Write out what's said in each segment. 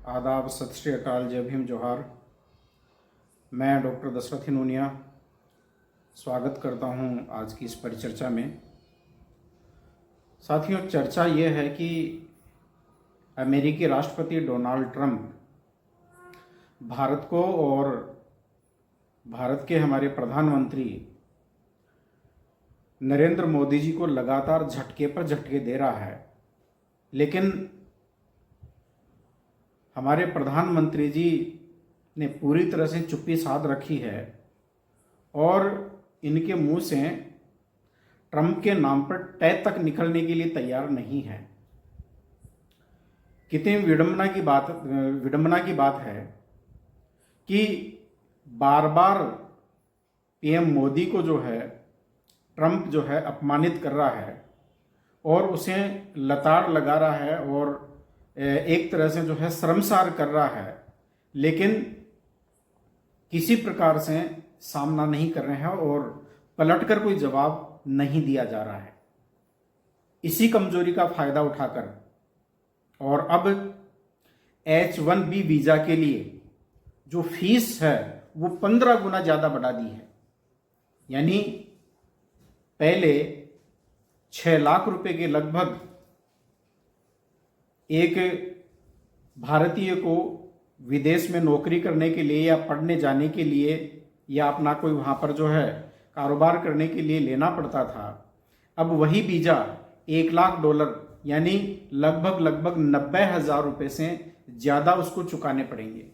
आदाब, सत श्री अकाल, जय भीम, जोहार। मैं डॉक्टर दशरथ हिनोनिया स्वागत करता हूं आज की इस परिचर्चा में। साथियों, चर्चा ये है कि अमेरिकी राष्ट्रपति डोनाल्ड ट्रंप भारत को और भारत के हमारे प्रधानमंत्री नरेंद्र मोदी जी को लगातार झटके पर झटके दे रहा है, लेकिन हमारे प्रधानमंत्री जी ने पूरी तरह से चुप्पी साध रखी है और इनके मुंह से ट्रंप के नाम पर टै तक निकलने के लिए तैयार नहीं है। कितनी विडंबना की बात है कि बार बार पीएम मोदी को जो है ट्रंप जो है अपमानित कर रहा है और उसे लताड़ लगा रहा है और एक तरह से जो है शर्मसार कर रहा है, लेकिन किसी प्रकार से सामना नहीं कर रहे हैं और पलटकर कोई जवाब नहीं दिया जा रहा है। इसी कमजोरी का फायदा उठाकर और अब H-1B वीजा के लिए जो फीस है वो 15 गुना ज्यादा बढ़ा दी है। यानी पहले 6 लाख रुपए के लगभग एक भारतीय को विदेश में नौकरी करने के लिए या पढ़ने जाने के लिए या अपना कोई वहाँ पर जो है कारोबार करने के लिए लेना पड़ता था। अब वही वीजा $1 लाख यानी लगभग 90,000 रुपये से ज़्यादा उसको चुकाने पड़ेंगे।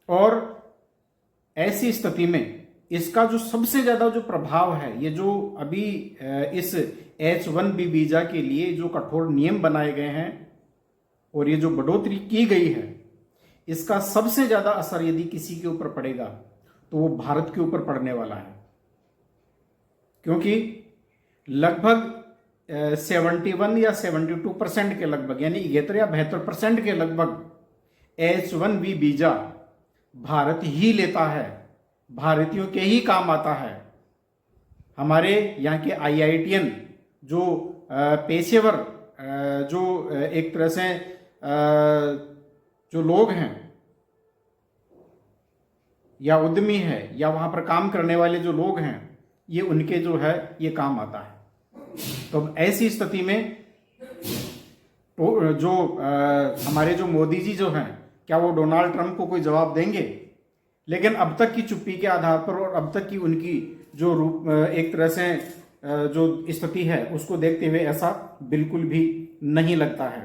और ऐसी स्थिति में इसका जो सबसे ज़्यादा जो प्रभाव है, ये जो अभी इस H-1B वीजा के लिए जो कठोर नियम बनाए गए हैं और ये जो बढ़ोतरी की गई है, इसका सबसे ज़्यादा असर यदि किसी के ऊपर पड़ेगा तो वो भारत के ऊपर पड़ने वाला है, क्योंकि लगभग 71 या 72% के लगभग यानी 71 या 72% के लगभग H-1B वीजा भारत ही लेता है, भारतीयों के ही काम आता है। हमारे यहाँ के IITian जो पेशेवर जो एक तरह से जो लोग हैं या उद्यमी है या वहाँ पर काम करने वाले जो लोग हैं, ये उनके जो है ये काम आता है। तो ऐसी स्थिति में तो जो हमारे जो मोदी जी जो हैं, क्या वो डोनाल्ड ट्रंप को कोई जवाब देंगे? लेकिन अब तक की चुप्पी के आधार पर और अब तक की उनकी जो एक तरह से जो स्थिति है उसको देखते हुए ऐसा बिल्कुल भी नहीं लगता है।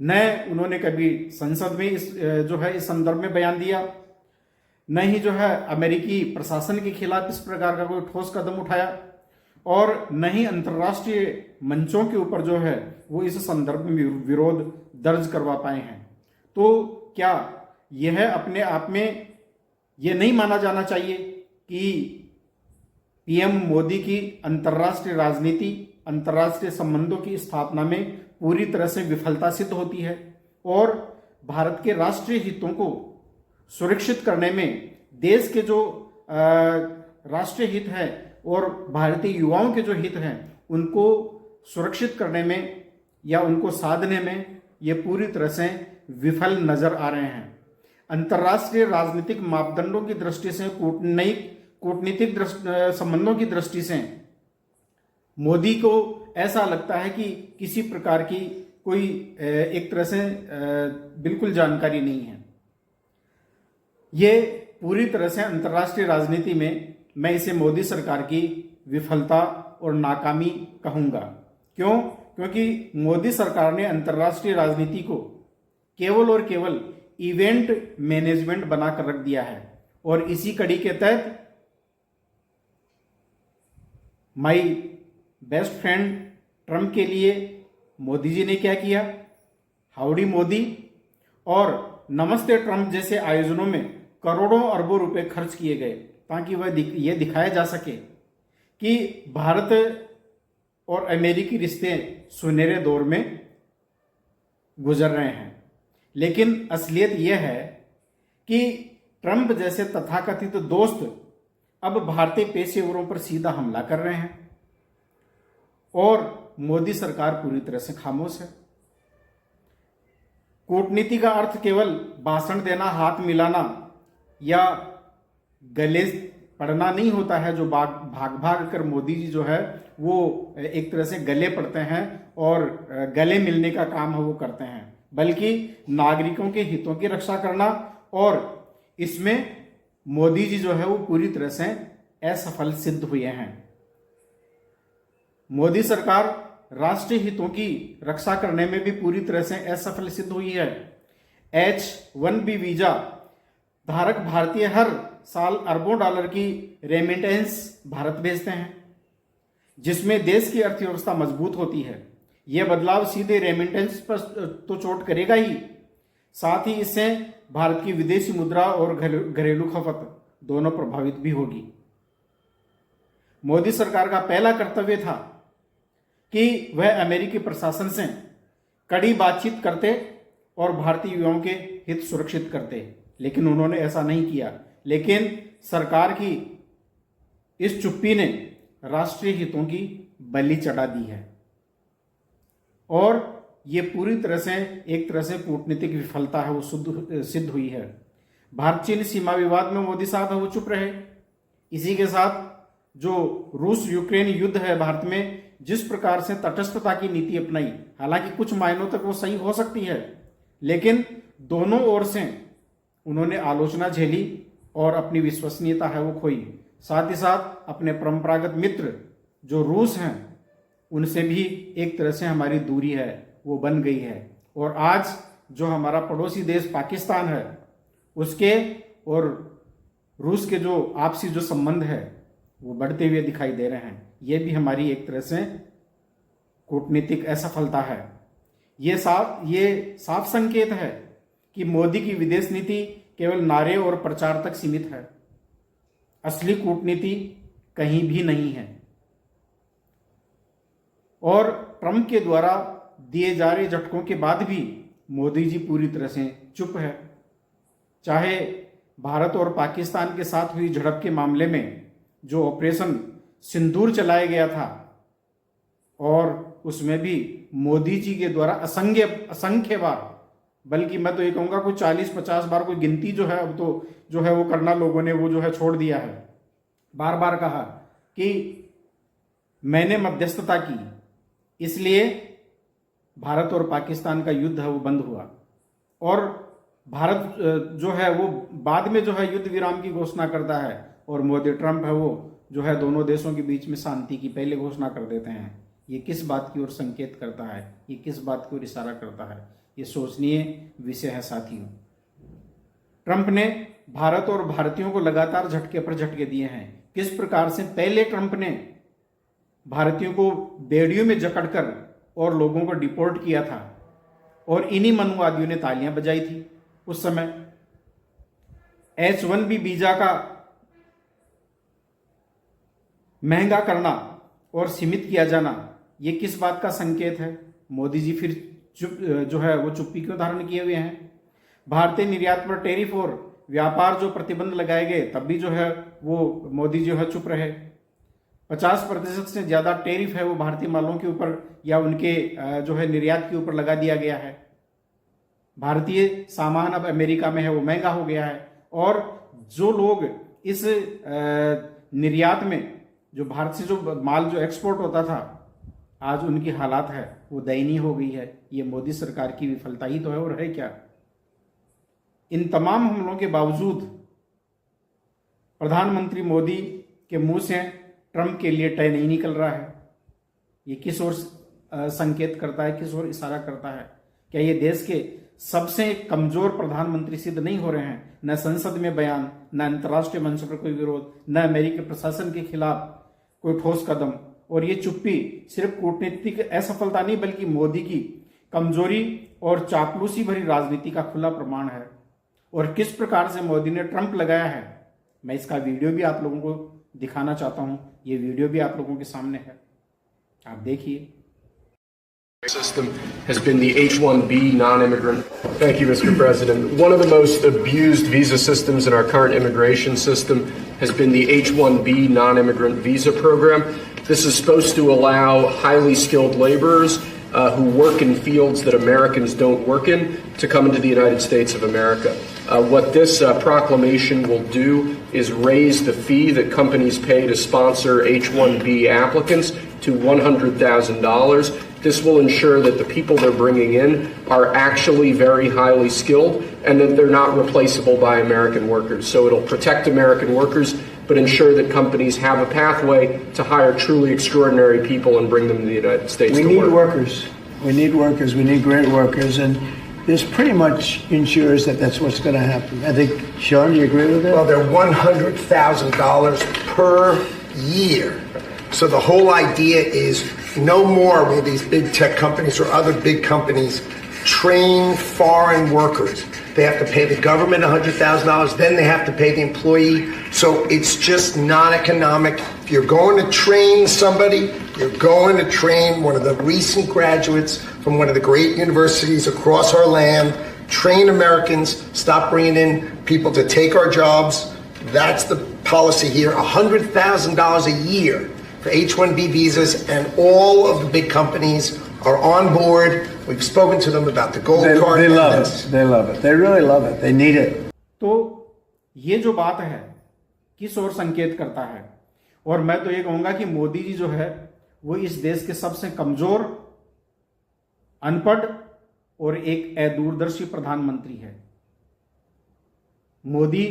न उन्होंने कभी संसद में इस जो है इस संदर्भ में बयान दिया, न ही जो है अमेरिकी प्रशासन के खिलाफ इस प्रकार का कोई ठोस कदम उठाया और न ही अंतर्राष्ट्रीय मंचों के ऊपर जो है वो इस संदर्भ में विरोध दर्ज करवा पाए हैं। तो क्या यह अपने आप में ये नहीं माना जाना चाहिए कि पीएम मोदी की अंतर्राष्ट्रीय राजनीति, अंतर्राष्ट्रीय संबंधों की स्थापना में पूरी तरह से विफलता सिद्ध होती है और भारत के राष्ट्रीय हितों को सुरक्षित करने में देश के जो राष्ट्रीय हित है और भारतीय युवाओं के जो हित हैं उनको सुरक्षित करने में या उनको साधने में ये पूरी तरह से विफल नजर आ रहे हैं। अंतर्राष्ट्रीय राजनीतिक मापदंडों की दृष्टि से, कूटनीतिक संबंधों की दृष्टि से मोदी को ऐसा लगता है कि किसी प्रकार की कोई एक तरह से बिल्कुल जानकारी नहीं है। ये पूरी तरह से अंतर्राष्ट्रीय राजनीति में मैं इसे मोदी सरकार की विफलता और नाकामी कहूंगा। क्यों? क्योंकि मोदी सरकार ने अंतर्राष्ट्रीय राजनीति को केवल और केवल इवेंट मैनेजमेंट बनाकर रख दिया है और इसी कड़ी के तहत माई बेस्ट फ्रेंड ट्रंप के लिए मोदी जी ने क्या किया? हाउडी मोदी और नमस्ते ट्रंप जैसे आयोजनों में करोड़ों अरबों रुपए खर्च किए गए ताकि वह यह दिखाया जा सके कि भारत और अमेरिकी रिश्ते सुनहरे दौर में गुजर रहे हैं। लेकिन असलियत यह है कि ट्रंप जैसे तथाकथित दोस्त अब भारतीय पेशेवरों पर सीधा हमला कर रहे हैं और मोदी सरकार पूरी तरह से खामोश है। कूटनीति का अर्थ केवल भाषण देना, हाथ मिलाना या गले पड़ना नहीं होता है, जो भाग भाग कर मोदी जी जो है वो एक तरह से गले पड़ते हैं और गले मिलने का काम है वो करते हैं, बल्कि नागरिकों के हितों की रक्षा करना। और इसमें मोदी जी जो है वो पूरी तरह से असफल सिद्ध हुए हैं। मोदी सरकार राष्ट्रीय हितों की रक्षा करने में भी पूरी तरह से असफल सिद्ध हुई है। H-1B वीजा धारक भारतीय हर साल अरबों डॉलर की रेमिटेंस भारत भेजते हैं, जिसमें देश की अर्थव्यवस्था मजबूत होती है। यह बदलाव सीधे रेमिटेंस पर तो चोट करेगा ही, साथ ही इससे भारत की विदेशी मुद्रा और घरेलू खपत दोनों प्रभावित भी होगी। मोदी सरकार का पहला कर्तव्य था कि वह अमेरिकी प्रशासन से कड़ी बातचीत करते और भारतीय युवाओं के हित सुरक्षित करते, लेकिन उन्होंने ऐसा नहीं किया। लेकिन सरकार की इस चुप्पी ने राष्ट्रीय हितों की बलि चढ़ा दी है और ये पूरी तरह से एक तरह से कूटनीतिक विफलता है वो सिद्ध हुई है। भारत चीन सीमा विवाद में मोदी साहब है वो चुप रहे। इसी के साथ जो रूस यूक्रेन युद्ध है, भारत में जिस प्रकार से तटस्थता की नीति अपनाई, हालांकि कुछ मायनों तक वो सही हो सकती है, लेकिन दोनों ओर से उन्होंने आलोचना झेली और अपनी विश्वसनीयता है वो खोई। साथ ही साथ अपने परंपरागत मित्र जो रूस हैं उनसे भी एक तरह से हमारी दूरी है वो बन गई है। और आज जो हमारा पड़ोसी देश पाकिस्तान है उसके और रूस के जो आपसी जो संबंध है वो बढ़ते हुए दिखाई दे रहे हैं। ये भी हमारी एक तरह से कूटनीतिक असफलता है। ये साफ संकेत है कि मोदी की विदेश नीति केवल नारे और प्रचार तक सीमित है, असली कूटनीति कहीं भी नहीं है। और ट्रंप के द्वारा दिए जा रहे झटकों के बाद भी मोदी जी पूरी तरह से चुप है। चाहे भारत और पाकिस्तान के साथ हुई झड़प के मामले में जो ऑपरेशन सिंदूर चलाया गया था और उसमें भी मोदी जी के द्वारा असंख्य बार, बल्कि मैं तो ये कहूँगा कोई 40-50 बार, कोई गिनती जो है अब तो जो है वो करना लोगों ने वो जो है छोड़ दिया है। बार बार कहा कि मैंने मध्यस्थता की, इसलिए भारत और पाकिस्तान का युद्ध है वो बंद हुआ और भारत जो है वो बाद में जो है युद्ध विराम की घोषणा करता है और मोदी ट्रंप है वो जो है दोनों देशों के बीच में शांति की पहले घोषणा कर देते हैं। ये किस बात की ओर संकेत करता है, ये किस बात की ओर इशारा करता है, ये सोचनीय विषय है साथियों। ट्रंप ने भारत और भारतीयों को लगातार झटके पर झटके दिए हैं। किस प्रकार से पहले ट्रंप ने भारतीयों को बेड़ियों में जकड़कर और लोगों को डिपोर्ट किया था और इन्हीं मनुवादियों ने तालियां बजाई थी उस समय। H-1B वीजा का महंगा करना और सीमित किया जाना, ये किस बात का संकेत है? मोदी जी फिर जो है वो चुप्पी क्यों धारण किए हुए हैं? भारतीय निर्यात पर टैरिफ और व्यापार जो प्रतिबंध लगाए गए तब भी जो है वो मोदी जो है चुप रहे। 50% से ज्यादा टैरिफ है वो भारतीय मालों के ऊपर या उनके जो है निर्यात के ऊपर लगा दिया गया है। भारतीय सामान अब अमेरिका में है वो महंगा हो गया है और जो लोग इस निर्यात में जो भारत से जो माल जो एक्सपोर्ट होता था आज उनकी हालात है वो दयनीय हो गई है। ये मोदी सरकार की विफलता ही तो है और है क्या? इन तमाम हमलों के बावजूद प्रधानमंत्री मोदी के मुंह से ट्रंप के लिए तय नहीं निकल रहा है। ये किस ओर संकेत करता है, किस ओर इशारा करता है? क्या ये देश के सबसे कमजोर प्रधानमंत्री सिद्ध नहीं हो रहे हैं? न संसद में बयान, न अंतर्राष्ट्रीय मंच पर कोई विरोध, न अमेरिकी प्रशासन के खिलाफ कोई ठोस कदम। और ये चुप्पी सिर्फ कूटनीतिक असफलता नहीं बल्कि मोदी की कमजोरी और चापलूसी भरी राजनीति का खुला प्रमाण है। और किस प्रकार से मोदी ने ट्रंप लगाया है, मैं इसका वीडियो भी आप लोगों को दिखाना चाहता हूं। ये वीडियो भी आप लोगों के सामने है, आप देखिए। System has been the H-1B non-immigrant. Thank you, Mr. President. One of the most abused visa systems in our current immigration system has been the H-1B non-immigrant visa program. This is supposed to allow highly skilled laborers who work in fields that Americans don't work in to come into the United States of America. What this proclamation will do is raise the fee that companies pay to sponsor H-1B applicants to $100,000. This will ensure that the people they're bringing in are actually very highly skilled and that they're not replaceable by American workers. So it'll protect American workers, but ensure that companies have a pathway to hire truly extraordinary people and bring them to the United States to work. We need workers. We need workers. We need great workers. And this pretty much ensures that that's what's going to happen. I think, Sean, do you agree with that? Well, they're $100,000 per year. So the whole idea is no more will these big tech companies or other big companies train foreign workers. They have to pay the government $100,000, then they have to pay the employee. So it's just non-economic. If you're going to train somebody, you're going to train one of the recent graduates from one of the great universities across our land. Train Americans, stop bringing in people to take our jobs. That's the policy here, $100,000 a year for H-1B visas, and all of the big companies are on board. We've spoken to them about the gold card. They love it. They love it. They really love it. They need it. तो ये जो बात है किस ओर संकेत करता है, और मैं तो ये कहूंगा कि मोदी जी जो है वो इस देश के सबसे कमजोर, अनपढ़ और एक अदूरदर्शी प्रधानमंत्री है। मोदी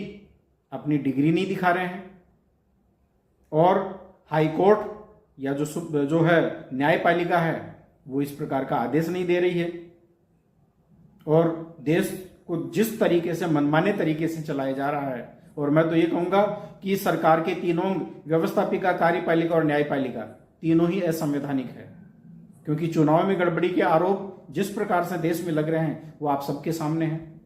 अपनी डिग्री नहीं दिखा रहे हैं और हाई कोर्ट या जो है न्यायपालिका है वो इस प्रकार का आदेश नहीं दे रही है, और देश को जिस तरीके से मनमाने तरीके से चलाया जा रहा है, और मैं तो ये कहूंगा कि सरकार के तीनों व्यवस्थापिका, कार्यपालिका और न्यायपालिका तीनों ही असंवैधानिक है, क्योंकि चुनाव में गड़बड़ी के आरोप जिस प्रकार से देश में लग रहे हैं वो आप सबके सामने हैं।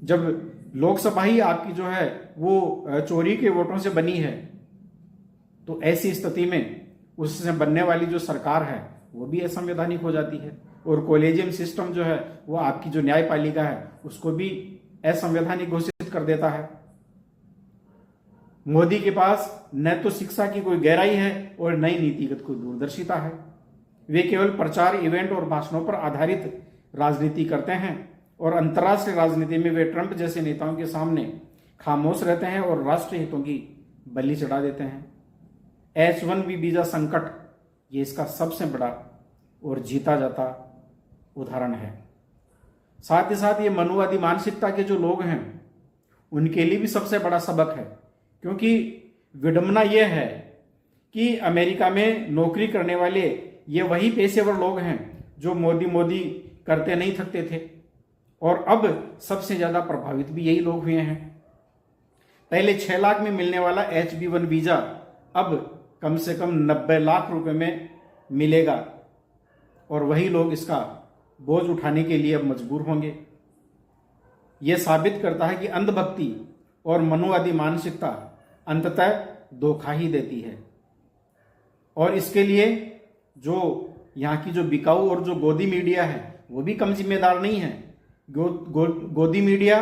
जब लोकसभा ही आपकी जो है वो चोरी के वोटों से बनी है, तो ऐसी स्थिति में उससे बनने वाली जो सरकार है वो भी असंवैधानिक हो जाती है, और कॉलेजियम सिस्टम जो है वो आपकी जो न्यायपालिका है उसको भी असंवैधानिक घोषित कर देता है। मोदी के पास न तो शिक्षा की कोई गहराई है और न ही नीतिगत कोई दूरदर्शिता है। वे केवल प्रचार, इवेंट और भाषणों पर आधारित राजनीति करते हैं, और अंतर्राष्ट्रीय राजनीति में वे ट्रंप जैसे नेताओं के सामने खामोश रहते हैं और राष्ट्रीय हितों की बलि चढ़ा देते हैं। H-1B वीजा संकट ये इसका सबसे बड़ा और जीता जाता उदाहरण है। साथ ही साथ ये मनुवादी मानसिकता के जो लोग हैं उनके लिए भी सबसे बड़ा सबक है, क्योंकि विडंबना यह है कि अमेरिका में नौकरी करने वाले ये वही पेशेवर लोग हैं जो मोदी करते नहीं थकते थे, और अब सबसे ज्यादा प्रभावित भी यही लोग हुए हैं। पहले 6 लाख में मिलने वाला H-1B वीजा अब कम से कम 90 लाख रुपए में मिलेगा, और वही लोग इसका बोझ उठाने के लिए अब मजबूर होंगे। यह साबित करता है कि अंधभक्ति और मनुवादी मानसिकता अंततः धोखा ही देती है, और इसके लिए जो यहाँ की जो बिकाऊ और जो गोदी मीडिया है वो भी कम जिम्मेदार नहीं है। गोदी मीडिया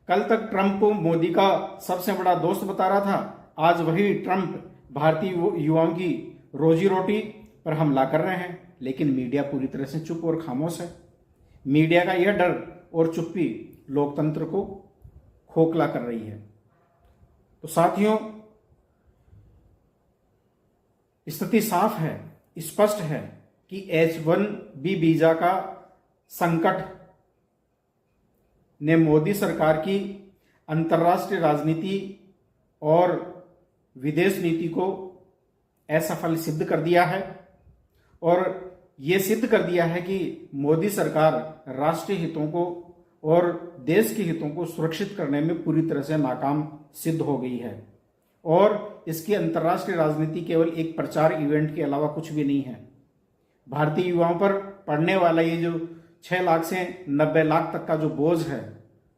कल तक ट्रंप को मोदी का सबसे बड़ा दोस्त बता रहा था, आज वही ट्रंप भारतीय युवाओं की रोजी रोटी पर हमला कर रहे हैं, लेकिन मीडिया पूरी तरह से चुप और खामोश है। मीडिया का यह डर और चुप्पी लोकतंत्र को खोखला कर रही है। तो साथियों, स्थिति साफ है, स्पष्ट है कि H-1B वीजा का संकट ने मोदी सरकार की अंतर्राष्ट्रीय राजनीति और विदेश नीति को असफल सिद्ध कर दिया है, और ये सिद्ध कर दिया है कि मोदी सरकार राष्ट्रीय हितों को और देश के हितों को सुरक्षित करने में पूरी तरह से नाकाम सिद्ध हो गई है, और इसकी अंतर्राष्ट्रीय राजनीति केवल एक प्रचार इवेंट के अलावा कुछ भी नहीं है। भारतीय युवाओं पर पड़ने वाला ये जो 6 लाख से 90 लाख तक का जो बोझ है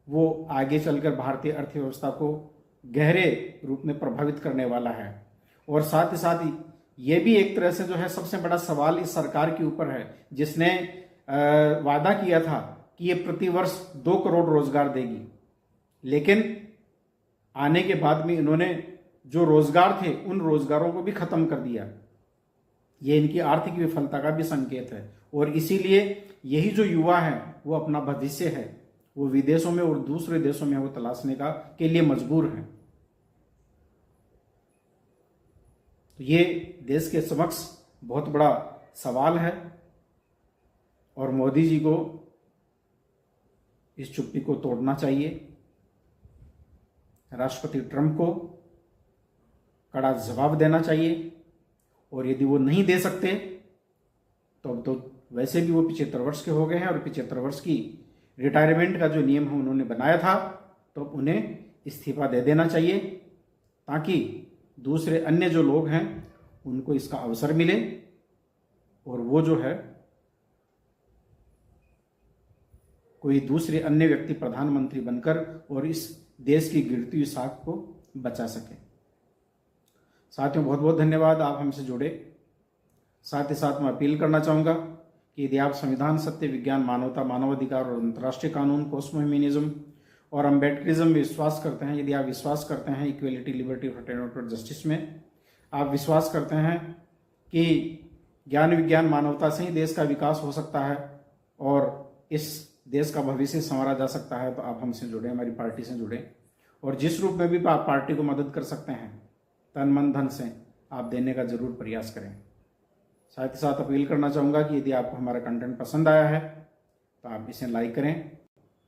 वो आगे चलकर भारतीय अर्थव्यवस्था को गहरे रूप में प्रभावित करने वाला है, और साथ ही साथ ये भी एक तरह से जो है सबसे बड़ा सवाल इस सरकार के ऊपर है, जिसने वादा किया था कि ये प्रतिवर्ष 2 करोड़ रोजगार देगी, लेकिन आने के बाद में इन्होंने जो रोजगार थे उन रोजगारों को भी खत्म कर दिया। ये इनकी आर्थिक विफलता का भी संकेत है, और इसीलिए यही जो युवा है वो अपना भविष्य है वो विदेशों में और दूसरे देशों में वो तलाशने के लिए मजबूर हैं। तो ये देश के समक्ष बहुत बड़ा सवाल है और मोदी जी को इस चुप्पी को तोड़ना चाहिए। राष्ट्रपति ट्रंप को कड़ा जवाब देना चाहिए और यदि वो नहीं दे सकते तो अब तो वैसे भी वो 75 वर्ष के हो गए हैं और 75 वर्ष की रिटायरमेंट का जो नियम है उन्होंने बनाया था, तो अब उन्हें इस्तीफा दे देना चाहिए ताकि दूसरे अन्य जो लोग हैं उनको इसका अवसर मिले और वो जो है कोई दूसरे अन्य व्यक्ति प्रधानमंत्री बनकर और इस देश की गिरती हुई साख को बचा सके। साथियों, बहुत बहुत धन्यवाद, आप हमसे जुड़े। साथ ही साथ मैं अपील करना चाहूँगा कि यदि आप संविधान, सत्य, विज्ञान, मानवता, मानवाधिकार और अंतर्राष्ट्रीय कानून, कॉस्मो ह्यूमनिज्म और अम्बेडकरिज्म में विश्वास करते हैं, यदि आप विश्वास करते हैं इक्वेलिटी, लिबर्टी, फ्रेटर्निटी और जस्टिस में, आप विश्वास करते हैं कि ज्ञान, विज्ञान, मानवता से ही देश का विकास हो सकता है और इस देश का भविष्य संवारा जा सकता है, तो आप हमसे जुड़े, हमारी पार्टी से जुड़े और जिस रूप में भी आप पार्टी को मदद कर सकते हैं तन मन धन से आप देने का जरूर प्रयास करें। साथ ही साथ अपील करना चाहूँगा कि यदि आपको हमारा कंटेंट पसंद आया है तो आप इसे लाइक करें,